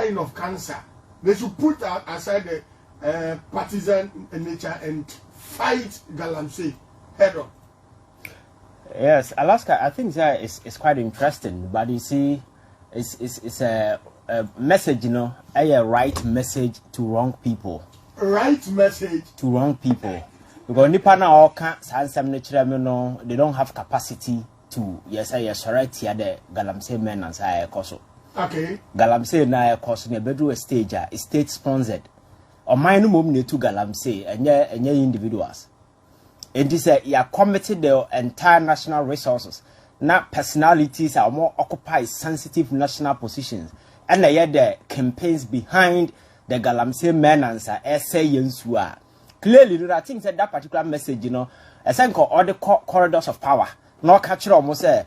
dying of cancer. They should put aside the partisan nature and fight Galamsey head on. Yes, Alaska, I think that is quite interesting, but you see, it's a message, you know, a right message to wrong people. Right message to wrong people. Because nipa na all can't know they don't have capacity to right here the Galamsey men and say koso. Okay. Galamsey na koso ne bedroom stage is state sponsored. Or mine mum ne to Galamsey and individuals. And this you are committed the entire national resources. Not personalities are more occupy sensitive national positions. And the campaigns behind the Galamsey men and say yensua. Clearly, I think that particular message, you know, as I call all the corridors of power, no catcher almost say,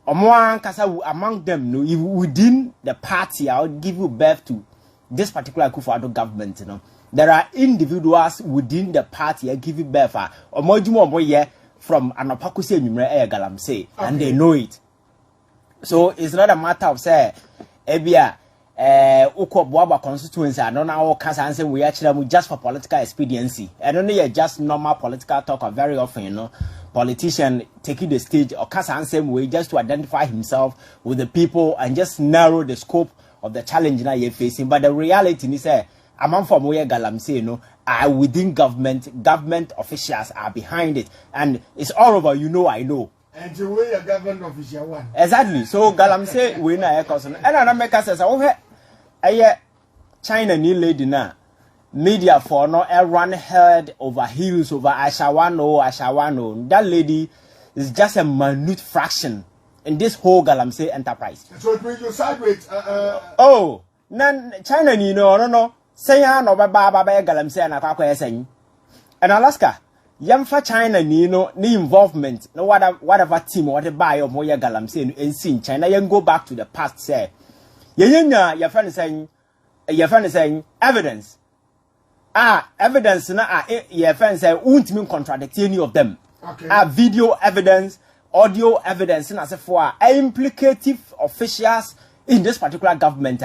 among them, no, within the party, I would give you birth to this particular Kufuor government, you know. There are individuals within the party I give you birth or more from Anapakusi and Galamsey, and they know it. So it's not a matter of say, Ebia. Uko constituency, I don't know how we actually just for political expediency. I don't know just normal political talk very often, you know. Politician taking the stage or Kasanse way just to identify himself with the people and just narrow the scope of the challenge that you're facing. But the reality is among from where Galamsey, you know, are within government officials are behind it. And it's all over, you know, I know. And the way a government official one. Exactly. So Galamsey we na a cousin. And another maker says, oh, China new lady na media for no run head over heels over Ashawano. That lady is just a minute fraction in this whole Galamsey enterprise. So it means you side with oh, nan China ni no. Say no baba Galamsey and Akwa saying. And Alaska, Yamfa China ni involvement, no whatever team or whatever buy of Moya Galamsey and see China, you go back to the past say. Your friend is saying evidence. Evidence na your friend say won't mean contradict any of them. Okay. Video evidence, audio evidence, and as for implicative officials in this particular government.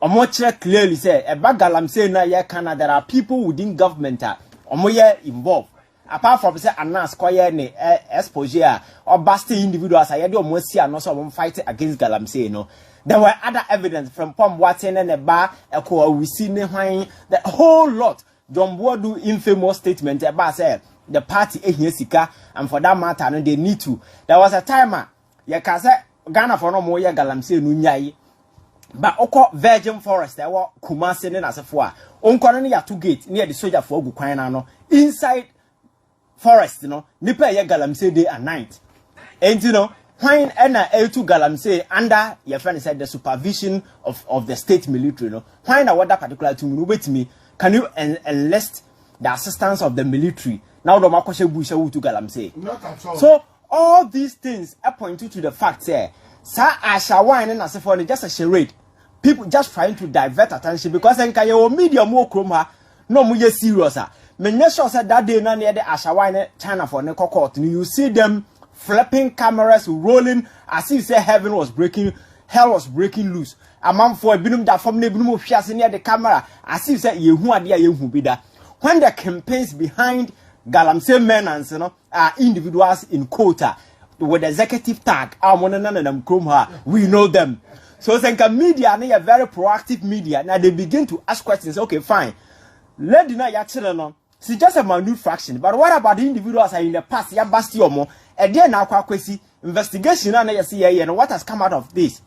Omoche clearly say about Galamsey na ye Canada there are people within government omoye involved. Apart from say announce koye ne exposure or busting individuals ayede omosi and also fight against Galamsey no. There were other evidence from Pom Watson and a bar, we see the whole lot. John Boadu infamous statement about say the party sika, and for that matter, they need to. There was a timer, ya can say Ghana for no more Galamsey Nunyai, but Oko Virgin Forest, there were Kumasi as a four. Uncorny ya 2 gates near the soldier for Guquanano, inside forest, you know, Nipa Galamsey day and night. And you know, when L2 Galamsey under your friend said the supervision of the state military, no. When what that particular to wait me, can you enlist the assistance of the military? Now the Makoshe Busha to Galamsey. Not at all. So all these things are pointing to the fact there. Sir Ashawan and Asafon just a charade. People just trying to divert attention because then your media more chroma no more serious. Menyesho said that day near the Ashawan China for Neko court. You see them flipping cameras rolling as if say heaven was breaking, hell was breaking loose. A man for a binum that from the binum of near the camera as if say yehu adia yehu bida. When the campaigns behind Galamsey men and you know are individuals in quota with executive tag, we know them. So think media and a very proactive media. Now they begin to ask questions. Okay, fine. Let the night actually it's just a minute fraction. But what about the individuals are in the past? Ya Bastiomo, and then now kwesi investigation and and what has come out of this?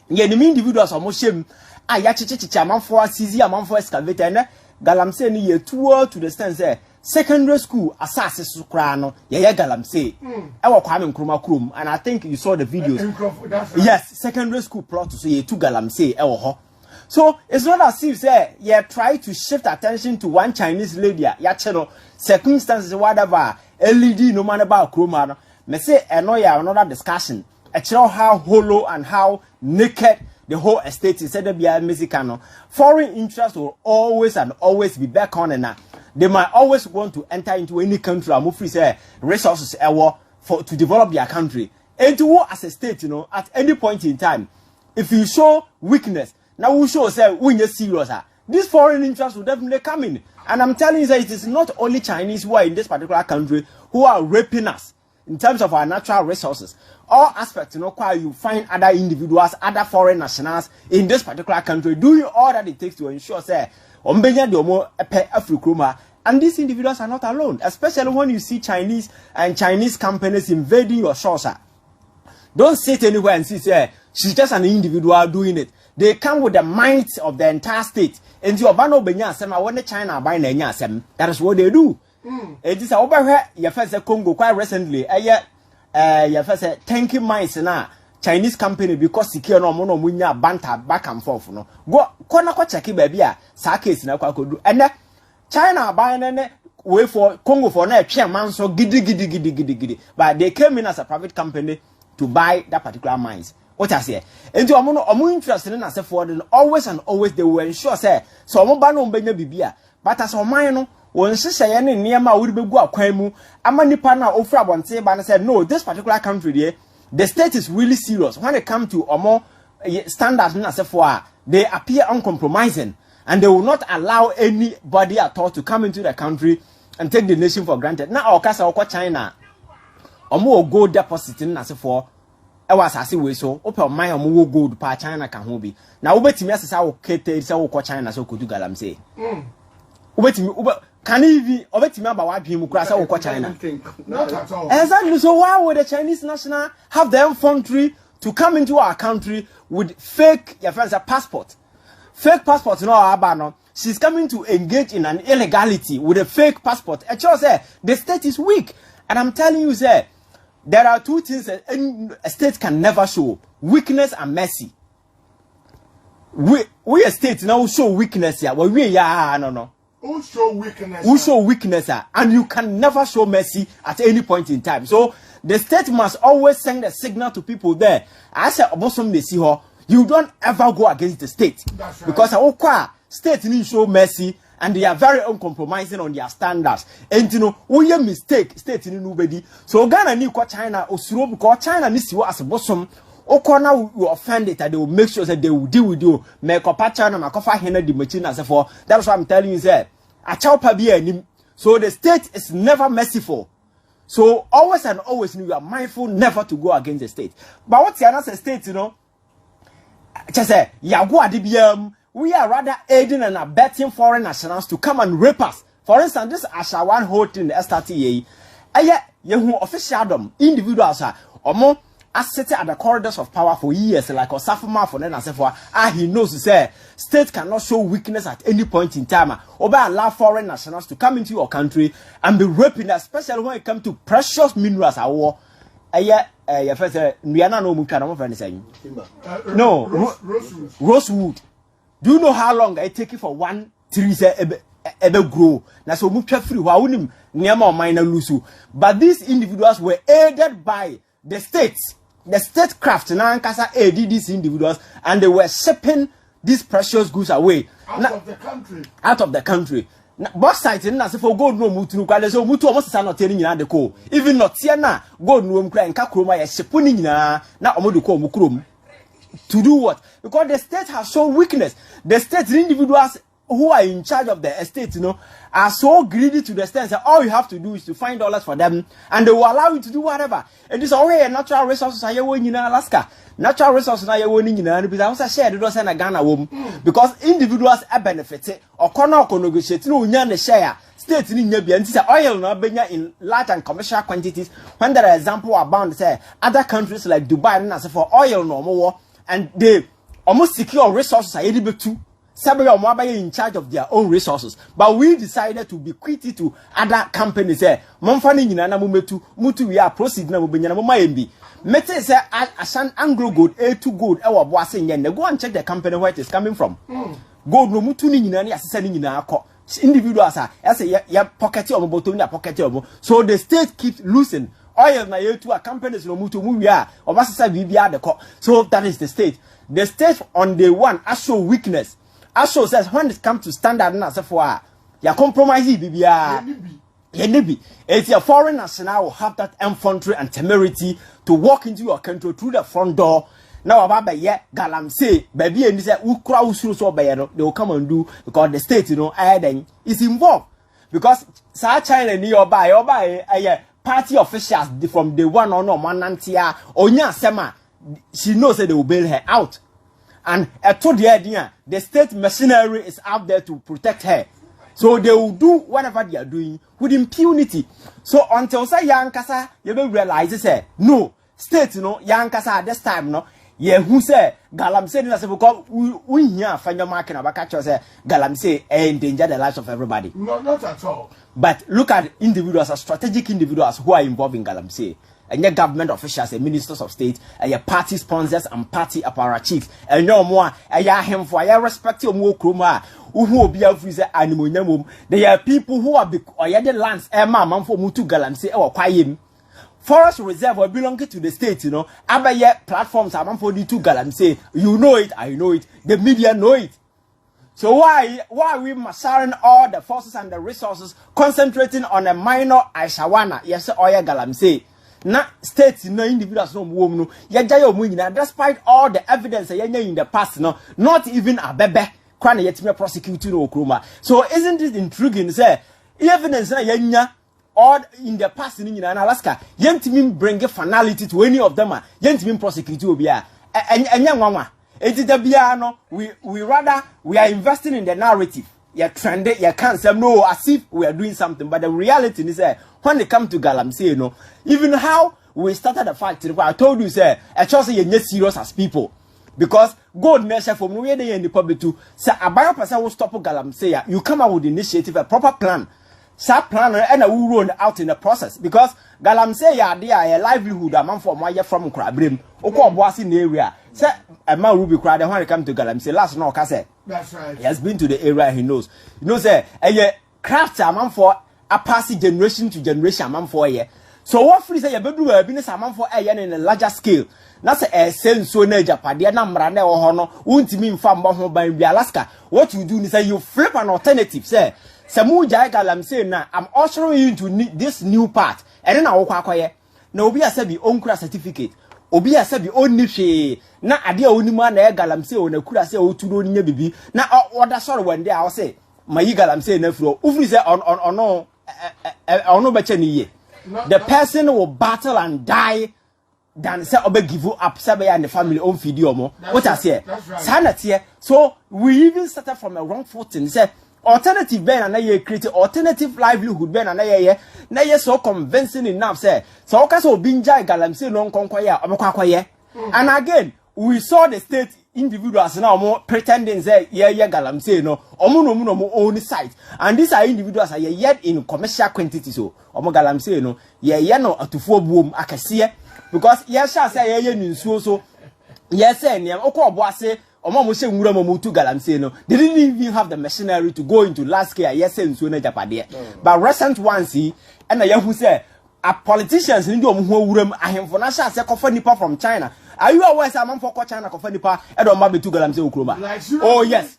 Yeah, the individuals are more shame. Ayachichi man for CZ, a man for excavator, and Galamsey ni ye tour to the stand there. Secondary school assassins sukrano, yeah, Galamsey. I was coming Krum, and I think you saw the videos. Yes, secondary school plot to say to Galamsey, so it's not as if say you try to shift attention to one Chinese lady, ya channel circumstances whatever LED no man about Krumano. Me say another discussion. Actually how hollow and how naked the whole estate is said to be a Mexicano. Foreign interests will always and always be back on and they might always want to enter into any country and move say resources for to develop their country. And to as a state, you know, at any point in time, if you show weakness, Now we show say when you serious, this foreign interest will definitely come in. And I'm telling you that it is not only Chinese who are in this particular country who are raping us in terms of our natural resources. All aspects, you find other individuals, other foreign nationals in this particular country doing all that it takes to ensure, say, and these individuals are not alone, especially when you see Chinese and Chinese companies invading your shores. Don't sit anywhere and see, say, she's just an individual doing it. They come with the might of the entire state. And you when the China buying that is what they do. It is over here, your first Congo quite recently, your first tanking mines na Chinese company because secure no mono munya banter back and forth no. Go kwa check baby sa case na kwa kodu. And China buying and way for Congo for na man so gidi. But they came in as a private company to buy that particular mines. What I say? And to omo interested in as a for always and always they will ensure say so omo ba no mbenya bibia. But as o man no when she say any niyama would be go akwemu amanipa na ofra bonte ba na said no, this particular country there the state is really serious when it comes to omo standards na say for they appear uncompromising and they will not allow anybody at all to come into the country and take the nation for granted. Now okasa okwa China omo go deposit na say for e was asase we so open my omo gold pa China kan ho bi na obetimi asesa wo kete say wo China so kodu Galamsey obetimi can even obetimi aba wa dwen mu kura say wo China not at all. Exactly. So why would the Chinese national have the infantry to come into our country with fake your friends a passport? Fake passport no abano. She's coming to engage in an illegality with a fake passport. I just say the state is weak. And I'm telling you, sir, there are two things that a state can never show: weakness and mercy. We a state now show weakness here. Well, no. Who show weakness? Who show weakness, and you can never show mercy at any point in time. So the state must always send a signal to people there. I say, you don't ever go against the state. That's right. Because state need show mercy, and they are very uncompromising on their standards. And we mistake state need nobody. So Ghana need China or because China needs you as a bosom. Okona will offend it, and they will make sure that they will deal with you. Make up China, make up the machine as for. That's what I'm telling you, sir. So the state is never merciful. So always and always you are mindful never to go against the state. But what's the other state, just say, we are rather aiding and abetting foreign nationals to come and rape us. For instance, this Ashawan holding the STTA, officialdom, individuals are more sitting at the corridors of power for years, like Osafuma for then and so forth. He knows to say state cannot show weakness at any point in time. Or allow foreign nationals to come into your country and be raping, especially when it comes to precious minerals. Rosewood. Do you know how long I take it for one tree to grow? Now so much free. But these individuals were aided by the states. The statecraft now aided these individuals, and they were shipping these precious goods away Out of the country. Both sides in as for gold no mutu kwale so mutu almost not telling you the call. Even not here na gold no mkra nka kroma ya shipuni na omodu ko mukrom. To do what? Because the state has shown weakness. The state individuals who are in charge of the estate, are so greedy to the extent that all you have to do is to find dollars for them, and they will allow you to do whatever. And this always natural resources are in Alaska. Natural resources are because I also share the in Ghana because individuals are benefited or corner negotiate no share. States in India and oil no benya in large and commercial quantities. When there are examples abound, say other countries like Dubai and as for oil no more, and they almost secure resources are able to. Sabi or Mwabaye in charge of their own resources, but we decided to bequeath it to other companies. Monfani nyina mutu we are proceed na mubenyana mama mb. Mete say Ashan Anglo Gold A2 Gold ewa boase nyene. Go and check the company where it is coming from. Gold no mutu ni nyina ni asesa ni nyina akọ. Individuals are say ya pocket or bottom na pocket or so the state keeps losing oil na A2 companies no mutu mu we are obasesa bibia de ko. So that is the state. The state on day one show weakness. Asho says when it comes to standard na say for ya compromise bibia it's a foreign national will have that infantry and temerity to walk into your country through the front door Now about ye Galamsey, baby, and say who crowd so by they will come and do because the state, then is involved. Because South China nearby or by a party officials from the one or no Manantia or Sema, she knows that they will bail her out. And I told the idea the state machinery is out there to protect her. So they will do whatever they are doing with impunity. So until say Yankasa, you will realize say no state, Yankasa at this time, who say Galamsey na because we here find your market about catch say Galamsey endanger the lives of everybody. No, not at all. But look at individuals as strategic individuals who are involved in Galamsey. And your government officials and ministers of state and your party sponsors and party apparatchiks and no more and ya him for your respect your more kroma who will be a freezer animal. They are people who are or the lands man for Mutu Galamsey or Kwayim. Forest reserve or belonging to the state, Abaye platforms are for the two Galamsey. You know it, I know it, the media know it. So why are we massacring all the forces and the resources, concentrating on a minor Aishawana, yes, Oya Galamsey? Na states no individuals no woman no despite all the evidence in the past not even a bebe kwana yetime prosecute no okroma. So isn't it intriguing say evidence na yenya all in the past in Alaska yentimi bring finality to any of them yentimi prosecute obi a enya nwanwa etita bia no we rather we are investing in the narrative. You trend it, you can't say no as if we are doing something, but the reality is when it comes to Galamsey, even how we started the fight, I told you, say, I just say you're not serious as people. Because God measure from where they in the public to say a bio person will stop Galamsey. You come out with initiative, a proper plan. That plan and I will run out in the process. Because Galamsey they are a livelihood a man from why you're from Crabrim, or was in the area. Say a man will be cried when it comes to Galamsey. Last no cassette. That's right. He has been to the area, he knows. You know, say a craft a man for a passing generation to generation, a man for a year. So what free say a bedroom business a man for a year in a larger scale. That's a sense so nature, Padia Namrane or Honor, won't mean farm by Alaska. What you do is say you flip an alternative, say. Samu Jai Galamsey now, I'm ushering you into this new part. And then I'll acquire. Now, Obi has said own crash certificate. Obi has said own niche. Na adia onima na Galamsey on a kura say o tudo ni bibi. Na order sorry one day I'll say my Galamsey na fro. Ufri say on no beche ni ye. The person will battle and die than say obe give up sabe and the family own video mo. What I say? Sanity. So we even started from a wrong footing. Say alternative ben and ye create alternative livelihood ben and ye na ye so convincing enough say so okaso binja Galamsey no nkonkoye obekwakoye. And again we saw the state individuals now more pretending say Galamsey no own site, and these are individuals are yet in commercial quantity so Galamsey no no atufo boom akese because shall say nsuo so say niam okwoboase mo she nwura mo tu Galamsey no they didn't even have the machinery to go into large scale say nsuo na japade but recent ones see and yahu say a politicians ndi omho wuram ahemfo na sha say kofa nipa from China. Are you aware say man for China kofa nipa e don ma betu Galamsey okroma? Oh yes.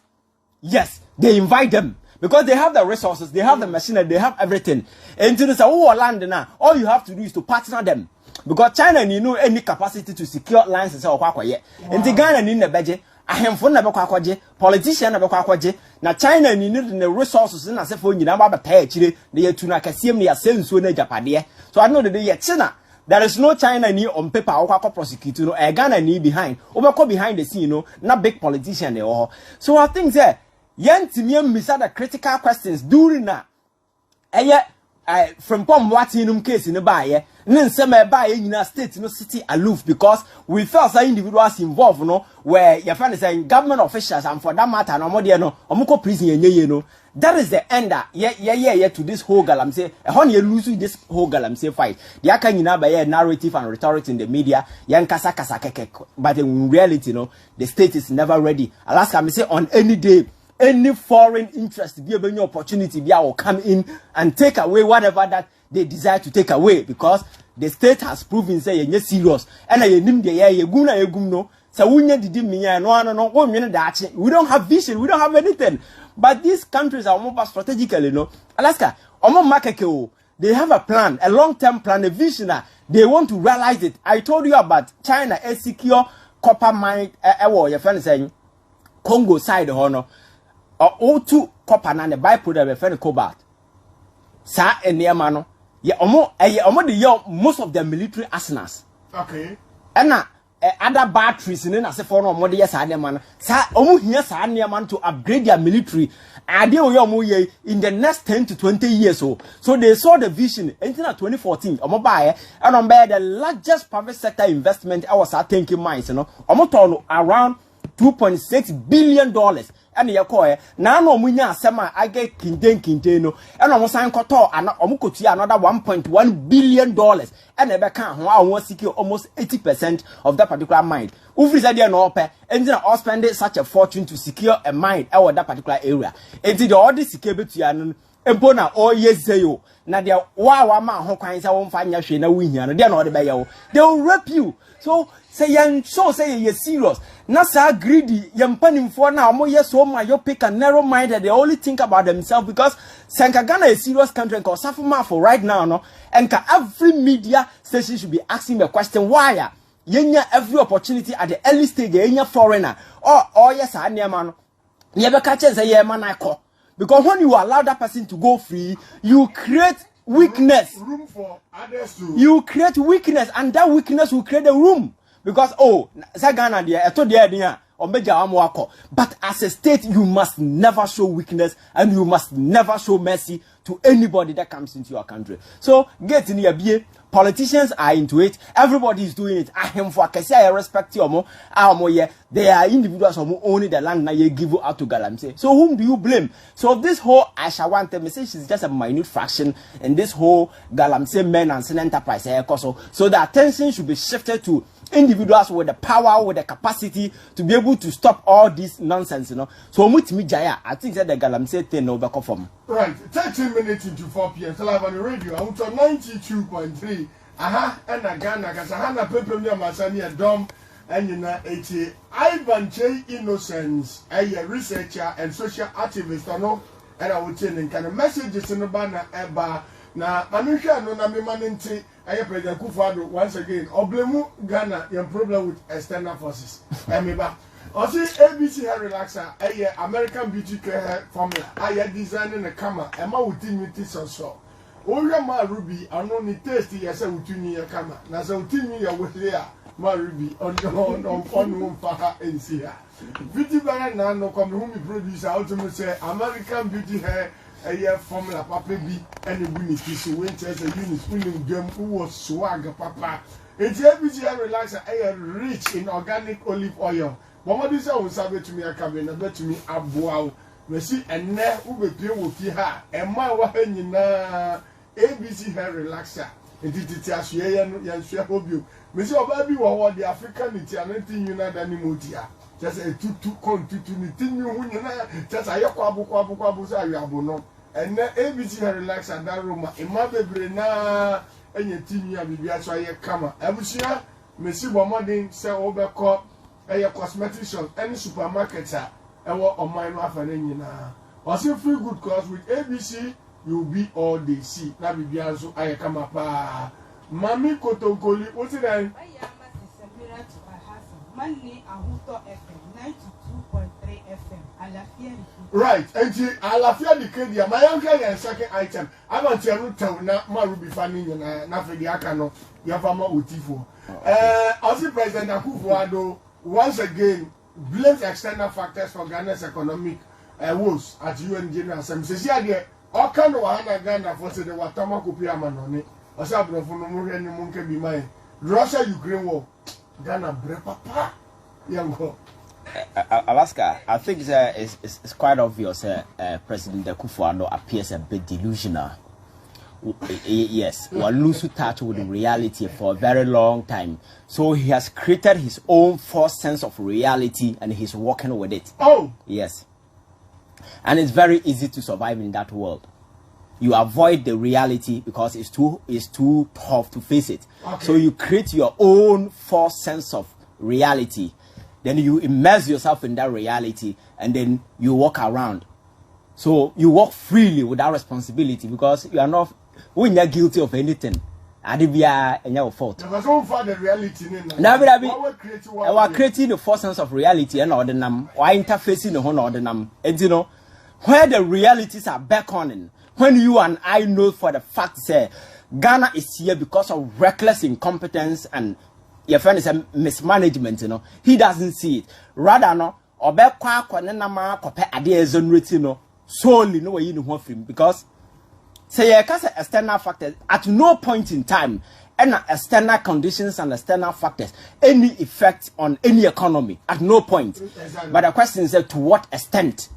Yes, they invite them because they have the resources, they have the machinery, they have everything. And to say oh land now, all you have to do is to partner them. Because China need no any capacity to secure lands and say okwakoye. And the Ghana need the budget. Ahemfo na bekwakoje, politician na bekwakoje. Na China need the resources na say for nyina ba beta akire na yetu na kasiem na yasensuo na japade. So I know that they China. There is no China ni on paper or prosecute no Ghana ni behind. Over behind the scene, not big politician or so I think that Yentimium miss the critical questions during that. From Pom Watinum case in the buyer, then some buy in state no city aloof because we felt some individuals involved, where your friend is saying government officials and for that matter, no more no, Omuko prison that is the end to this whole Galamsey. How you lose this whole Galamsey fight? The akanyina by narrative and rhetoric in the media, yan kasa keke. But in reality, the state is never ready. Alaska, me say on any day. Any foreign interest be any opportunity will come in and take away whatever that they desire to take away because the state has proven say you're serious and so we don't have vision, we don't have anything. But these countries are more strategically, Alaska, they have a plan, a long-term plan, a vision. They want to realize it. I told you about China, a secure copper mine your friend saying Congo side hono or O2 copper and the byproduct of friend cobalt. Sa and near mano. Yeah, most of the military arsenals. Okay. And other batteries in as a form of modern yes, man. Sa here man to upgrade their military. In the next 10 to 20 years so they saw the vision until 2014 and on the largest private sector investment I was thinking mines around $2.6 billion and you call now no munya sema I get kinteno and almost sign koto and another $1.1 billion and they can almost secure almost 80% of that particular mine. Ufri said you no pay and then all spend such a fortune to secure a mine or that particular area. And the all this secure to Empona all yes say you now they wow man who kinds won't find your share win here and they're not the they will rap you. So say you're serious. Not so greedy, young penning for now. More yes, so my you pick a narrow minded. They only think about themselves because Sankagana is a serious country and called Safuma for right now, no. And every media station should be asking the question why yenya every opportunity at the early stage, yenya foreigner or yes, I near man. Never catches a year man I call because when you allow that person to go free, you create weakness. Room for others to. You create weakness, and that weakness will create a room. Because Sagana dear, I told you but as a state, you must never show weakness and you must never show mercy to anybody that comes into your country. So get in your BA. Politicians are into it. Everybody is doing it. I respect you. They are individuals who own the land now you give out to Galamsey. So whom do you blame? So this whole Ashawante message is just a minute fraction in this whole Galamsey men and sin enterprise. So the attention should be shifted to individuals with the power, with the capacity to be able to stop all this nonsense, you know. So with me, Jaya, I think that the Galamsey thing over conform. Right, 13 minutes into 4 p.m. So live on the radio. I'm to 92.3. And again, Gazahana Pepe Masani and Dom, and you know, Ivan J. Innocence, a researcher and social activist, I know, and I would send in kind of messages in the banner, na Manisha no na memanente aye President Kufado once again oblemu Ghana your problem with external forces emeba osi ABC hair relaxer aye American beauty care formula aye designing a camera ema wutiniti so oya ma ruby ano ni taste yesa wutuni ya camera na se wutuni ya wehia ma ruby on fa ensia beauty bana na no come who me producer ultimate say American beauty hair a formula papa B and a unity so when there's a unit winning them who was swag papa. It's ABC relaxer a rich in organic olive oil. But what is our sabbath to me a cabin, a bet to me a bow. We see and now who be pure with her and my wahen na ABC hair relaxer. And it is as ye and share hope you. Monsieur Baby, what the African Italian thing you know than Mutia. Just a two continue when you know just a yabu say you abono. And then ABC relax and that room. In my baby na any team ya bibia so ye kama. Ebusia Messi Bomodin say overcop a cosmetic shop any supermarkets are on my life and nyina. Also free good cause with ABC you'll be all they see. Na bibia so aye kama pa. Mami Kotonkoli what's it then? Money Ahuto FM 92.3 FM Alafia. Right, and Alafia the Kedia, my uncle and second item. I want to tell now Marubi Fanny and Nafediakano, Yavama Utifo. Also President Akufo-Addo once again blames external factors for Ghana's economic woes at UN General Assembly. Says yeah, all kind of Ghana for the Watama Kupia Manone, or Sabro from Murian Munke be mine. Russia Ukraine war. Ghana bre papa yango Alaska, I think it's quite obvious President Akufo-Addo appears a bit delusional. Yes, we're losing touch with reality for a very long time. So he has created his own false sense of reality and he's working with it. Oh yes. And it's very easy to survive in that world. You avoid the reality because it's too tough to face it. Okay. So you create your own false sense of reality. Then you immerse yourself in that reality and then you walk around. So you walk freely without responsibility because you are not, when you're guilty of anything. Adibia and your fault. Because all for the reality. Now, we creating the four sense of reality and ordinam, why interfacing the whole ordinam. And you know, where the realities are beckoning, when you and I know for the fact, say, Ghana is here because of reckless incompetence and your friend is a mismanagement, you know, he doesn't see it. Rather, no, or back solely no way you know him because say external factors at no point in time and external conditions and external factors any effect on any economy at no point. Exactly. But the question is to what extent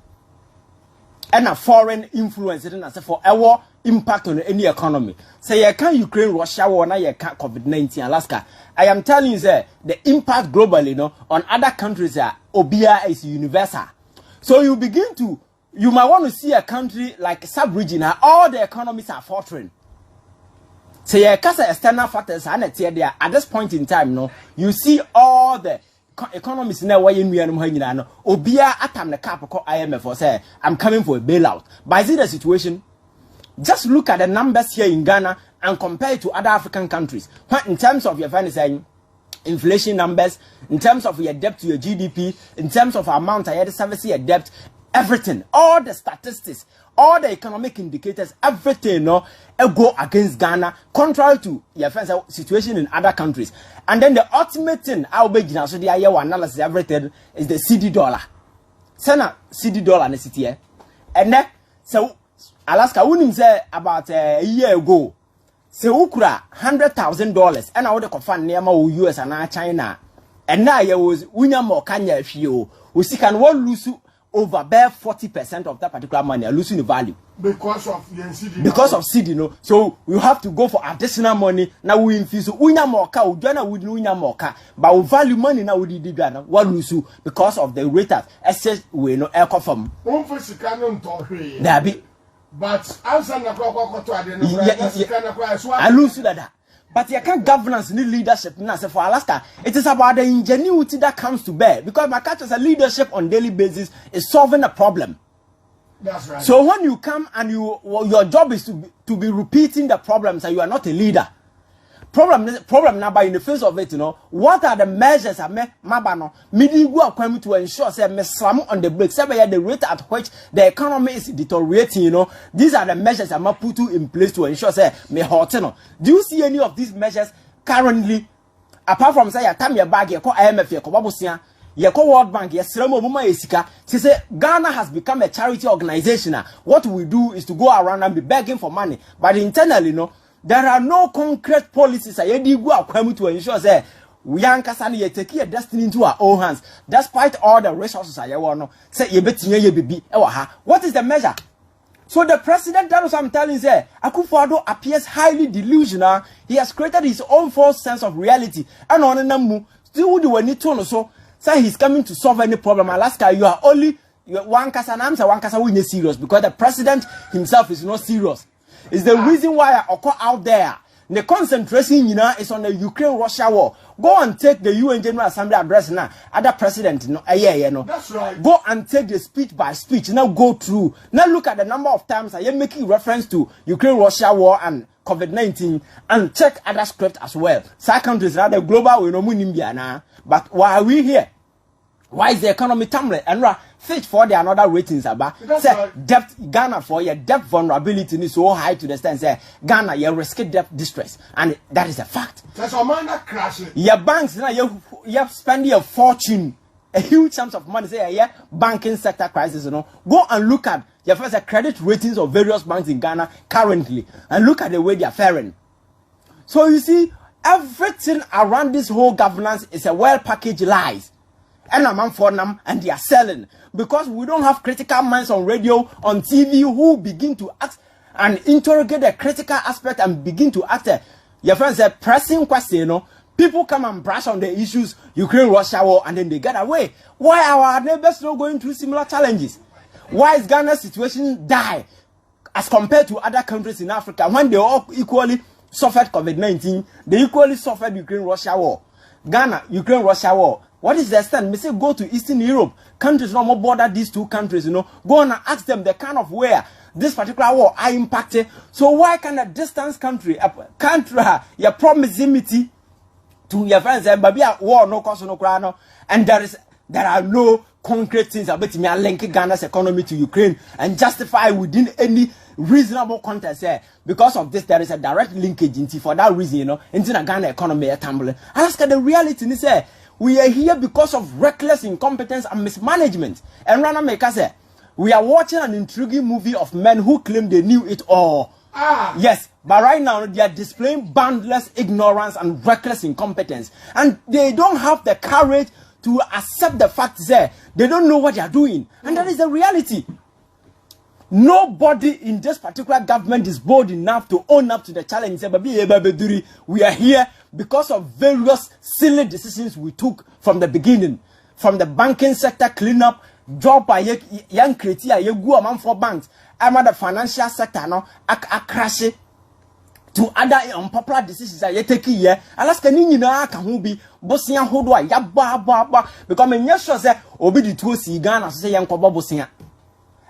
and a foreign influence for our impact on any economy. Say you can Ukraine, Russia, war now you can COVID-19 Alaska. I am telling you the impact globally, you know, on other countries obia is universal. So you begin to you might want to see a country like a sub-region, all the economies are faltering. So yeah, because external factors are not there at this point in time, no, you see all the economies now why in Obia atam the cap IMF or say I'm coming for a bailout. But is it the situation? Just look at the numbers here in Ghana and compare it to other African countries. In terms of your financial inflation numbers, in terms of your debt to your GDP, in terms of amount of service your debt. Everything, all the statistics, all the economic indicators, everything, no, go against Ghana, contrary to your friends' situation in other countries. And then the ultimate thing, I'll be so the year analysis, everything is the CD dollar. Sena CD dollar in the city, and then so Alaska wouldn't say about a year ago. Se ukura $100,000 and I would have found near US and China, and now you was Winyamo Kanya Fio, we see can one lose. Over bare 40% of that particular money are losing the value because of the CD. Because of CD, no. So we have to go for additional money. Now we infuse unya moka, ujana would unya moka, but we value money now we did what lose because of the rate of excess we no air confirm. There be, but I lose that. But you can't governance need leadership. Now, for Alaska, it is about the ingenuity that comes to bear because my catch as a leadership on daily basis is solving a problem. That's right. So when you come and your job is to be repeating the problems and you are not a leader. Problem now, but in the face of it, you know, what are the measures I make mabano midigu come to ensure say me slam on the brakes, say the rate at which the economy is deteriorating, you know. These are the measures I must put in place to ensure say me hot, you know. Do you see any of these measures currently apart from say time your bag you call IMF you call Babusia you call World Bank you sremo mama esika say Ghana has become a charity organization. What we do is to go around and be begging for money, but internally, you know, there are no concrete policies I go to ensure that we are taking a destiny into our own hands, despite all the resources I want to say. What is the measure? So the president, that was I'm telling you, Akufo-Addo appears highly delusional. He has created his own false sense of reality. And on a still do any tone so say he's coming to solve any problem. Alaska, you are only one case and answer one case when you're serious because the president himself is not serious. Is the reason why I occur out there. The concentration, you know, is on the Ukraine-Russia war. Go and take the UN General Assembly address now. Other president, you know, you know. That's right. Go and take the speech by speech. Now go through. Now look at the number of times I am making reference to Ukraine-Russia war and COVID-19 and check other script as well. Some countries are the global, we know, Munimbiana. But why are we here? Why is the economy tumbling? And fit for the another ratings about say right. Debt Ghana for your debt vulnerability is so high to the extent say Ghana you risky debt distress, and that is a fact. That's a man that crashing. Your banks now you spending a fortune, a huge sums of money. Say yeah, banking sector crisis. You know, go and look at your first credit ratings of various banks in Ghana currently, and look at the way they are faring. So you see, everything around this whole governance is a well packaged lies. And a man for them, and they are selling because we don't have critical minds on radio, on TV who begin to ask and interrogate the critical aspect and begin to ask your friends a pressing question. You know, people come and brush on the issues, Ukraine-Russia war, and then they get away. Why are our neighbors not going through similar challenges? Why is Ghana's situation die as compared to other countries in Africa when they all equally suffered COVID-19? They equally suffered Ukraine-Russia war. Ghana, Ukraine-Russia war. What is the extent? Me say go to Eastern Europe. Countries no more border these two countries, you know. Go on and ask them the kind of where this particular war are impacted. So why can a distant country, your proximity to your friends and baby war no cost no crown, and there are no concrete things about me linking Ghana's economy to Ukraine and justify within any reasonable context because of this there is a direct linkage into for that reason, into the Ghana economy tumbling. Ask the reality is we are here because of reckless incompetence and mismanagement. And Rana Meka say we are watching an intriguing movie of men who claim they knew it all. Yes, but right now they are displaying boundless ignorance and reckless incompetence, and they don't have the courage to accept the fact that they don't know what they are doing, and that is the reality. Nobody in this particular government is bold enough to own up to the challenge. We are here because of various silly decisions we took from the beginning, from the banking sector cleanup, job by young criteria, you go among for banks. I'm at the financial sector now, I crash it to other unpopular decisions that you take here. Alaska Nina can be Bosnia Hodwa, Yabba, because my yes was obi the two Ghana, say young Bosia.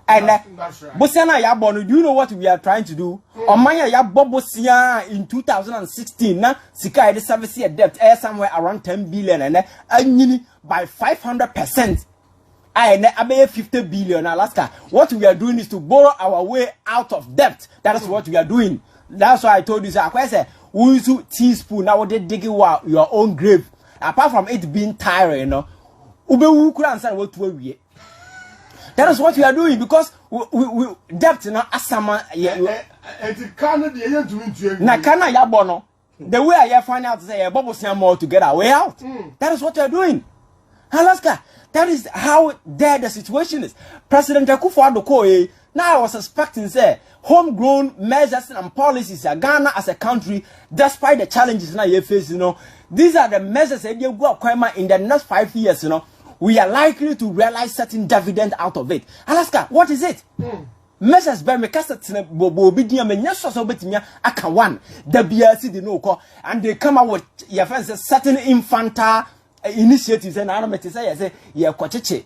And Bosiana Yabon, do you know what we are trying to do? On my Yabobosia in 2016, Sika the service debt somewhere around 10 billion and by 500%. I 50 billion Alaska. What we are doing is to borrow our way out of debt. That is what we are doing. That's why I told you, sir. I said, we use teaspoon now they dig your own grave. Apart from it being tiring, that is what we are doing because we debt asama Nakana Yabono. The way I find out say Bobo more to get our way out. That is what we are doing. Alaska. That is how there the situation is. President Akufo-Addo now I was expecting say homegrown measures and policies Ghana as a country, despite the challenges now you face, these are the measures that you go in the next 5 years, we are likely to realize certain dividend out of it. Alaska, what is it? Measures by me bobidia me nyaso so betimia aka one the BRC the no call and they come out with your friends certain infantile initiatives and animate say yeah kwacheche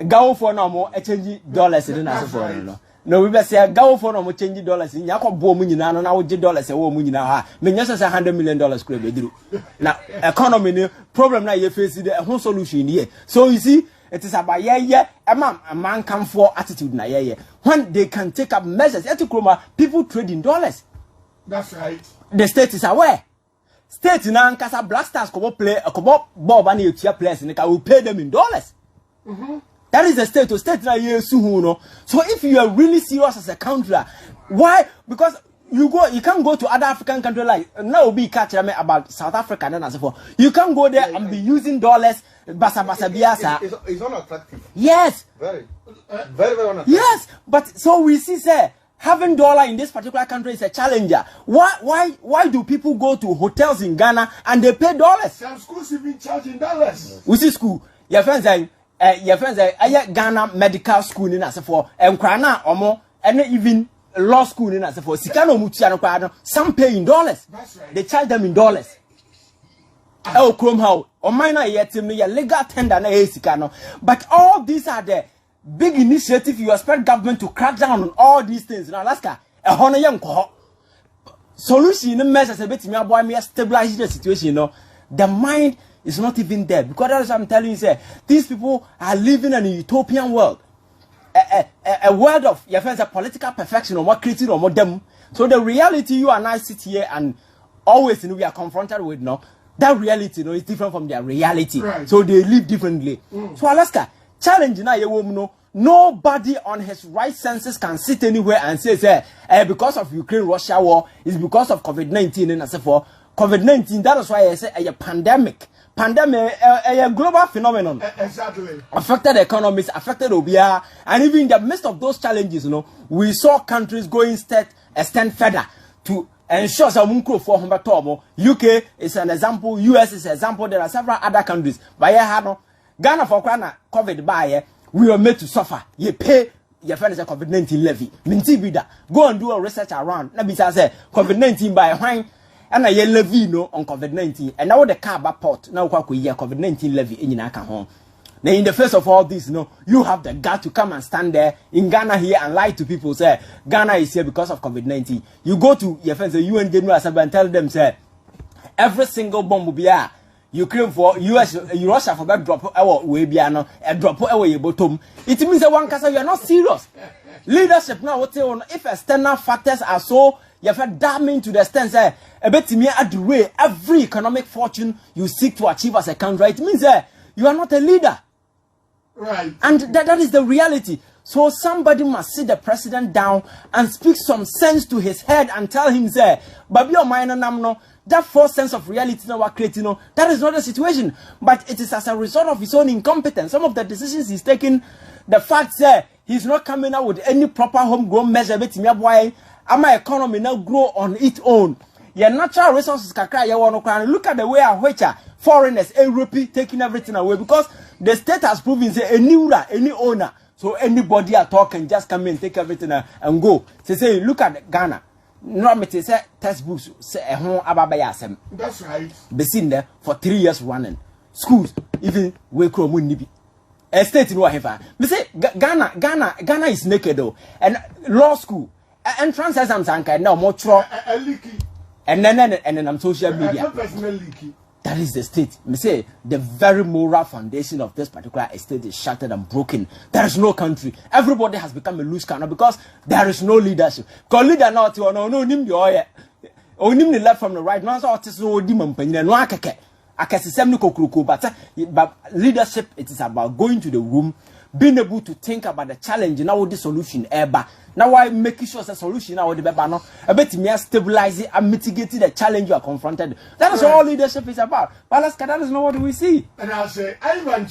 go for no more change dollars in as for no we be say go for no more change dollars in yakọ bo mu nyina no na wo dollars e wo mu nyina ha me nyasa say $100 million kura be duru na economy ni problem na you face the whole solution here. So you see it is about a man come for attitude na when they can take up measures people trade in dollars. That's right. The state is aware. State na Ankasa Black Stars play a ball and you players and will pay them in dollars. That is the state to state na no. So if you are really serious as a country, why? Because you can't go to other African countries like now be catching me about South Africa and so forth. You can't go there and be using dollars basa biasa. It's unattractive. Yes. Very unattractive. Yes, but so we see say having dollar in this particular country is a challenger. Why do people go to hotels in Ghana and they pay dollars? Some schools even charging dollars. We see school. Your friends Ghana medical school in as for and Krana or and even law school in as for Sikano Mutiano, some pay in dollars. That's right. They charge them in dollars. Oh, Chrome how or minor yet legal tender na Sikano. But all these are the big initiative you expect government to crack down on all these things in Alaska. A honor young solution in measures a bit me boy me stabilize the situation, The mind is not even there because that's what I'm telling you. Say these people are living in a utopian world, a world of your friends, a political perfection or more creating or more them. So the reality you and I sit here and always we are confronted with that reality is different from their reality. Right. So they live differently. So Alaska challenge now nobody on his right senses can sit anywhere and say because of Ukraine-Russia war is because of COVID-19 and so forth. COVID-19, that is why I say a pandemic, a global phenomenon. Exactly. Affected economies, affected OBR, and even in the midst of those challenges, we saw countries going extend further to ensure some for UK is an example, US is an example. There are several other countries. But Ghana for COVID by we were made to suffer. You pay your friend is a COVID-19 levy. Minti bida. Go and do a research around. Nabisa say COVID-19 by wine. And I levy on COVID-19. And now the car port now COVID-19 levy in Naka home. Now, in the face of all this, you have the gut to come and stand there in Ghana here and lie to people. Say Ghana is here because of COVID-19. You go to your friends, the UN General Assembly, and tell them, say every single bomb will be here. Ukraine for US, Russia for that drop our way piano, a drop away bottom. It means that one case you are not serious. Leadership now, what if external factors are so you have damning to the extent say a bit me at the way every economic fortune you seek to achieve as a country, it means that you are not a leader. Right. And that is the reality. So somebody must sit the president down and speak some sense to his head and tell him, say, Babi or minor namno, that false sense of reality now creating, that is not the situation. But it is as a result of his own incompetence. Some of the decisions he's taking, the fact that he's not coming out with any proper homegrown measure, but why my economy now grow on its own. Your natural resources kakra you want to look at the way in which foreigners, Europe taking everything away because the state has proven say any owner, so anybody at all can just come and take everything and go. Say look at Ghana. No me say textbooks say ababa. That's right. Be seen there for 3 years running. Schools even we kromu nibi. A state in whatever. Me say Ghana is naked though. And law school entrance exams and now more Leaky. and then I'm social media. Leaky. That is the state. Me say the very moral foundation of this particular estate is shattered and broken. There is no country. Everybody has become a loose cannon because there is no leadership. Because leader not to no nim the oil. Onim the left from the right. No so tis no dimon penny no akeke. Akesisem no kokruko but leadership it is about going to the room, being able to think about the challenge now with the solution ever. Now why making sure the solution now with the beba no a bit me stabilizing and mitigating the challenge you are confronted. That is all leadership is about. But that is not what we see. And I say Ivan